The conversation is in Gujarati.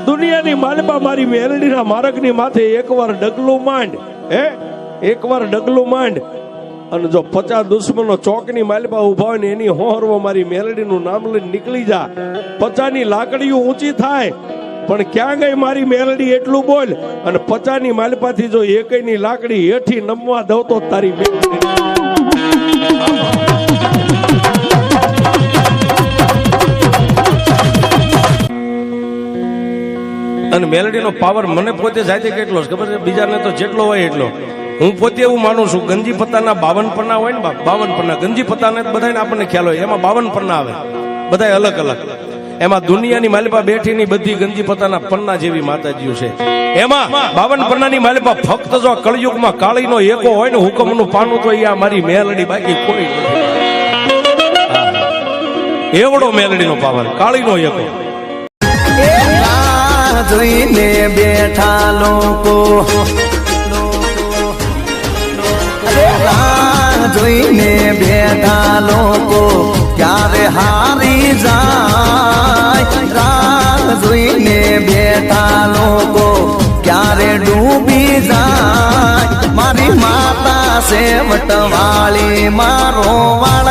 દુનિયાની માલપા મારી મેલડીના માર્ગની માથે એકવાર ડગલું માંડ, એકવાર ડગલું માંડ, અને જો 50 દુશ્મનો ચોકની માલપા ઉભા હોય ને એની હોહરવો મારી મેલડીનું નામ લઈને નીકળી જા. 50ની લાકડીઓ ઊંચી થાય પણ ક્યાં ગઈ મારી મેલડી એટલું બોલ. અને 50ની માલપાથી જો એકયની લાકડી હેઠી નમવા દઉં તો તારી મેલડી. અને મેલડીનો પાવર મને પોતે જાતે કેટલો ખબર છે, બીજાને તો જેટલો હોય એટલો. હું પોતે એવું માનું છું, ગંજી પત્તાના 52 પન્ના હોય ને, 52 પન્ના ગંજી પત્તાને બધાને આપણને ખ્યાલ હોય, એમાં 52 પન્ના આવે, બધા અલગ અલગ. એમાં દુનિયાની માલિપા બેઠીની બધી ગંજી પત્તાના પન્ના જેવી માતાજીઓ છે. એમાં 52 પન્નાની માલિપા ફક્ત જો કળયુગમાં કાળીનો એકો હોય ને હુકમનું પાનું તો આ મારી મેલડી, બાકી કોઈ નથી. એવડો મેલડીનો પાવર, કાળીનો એકો. જોઈને બેઠા લોકો, જોઈને બેઠા લોકો ક્યારે હારી જાય, જોઈને બેઠા લોકો ક્યારે ડૂબી જાય. મારી માતા છે વટવાળી, મારો વાળ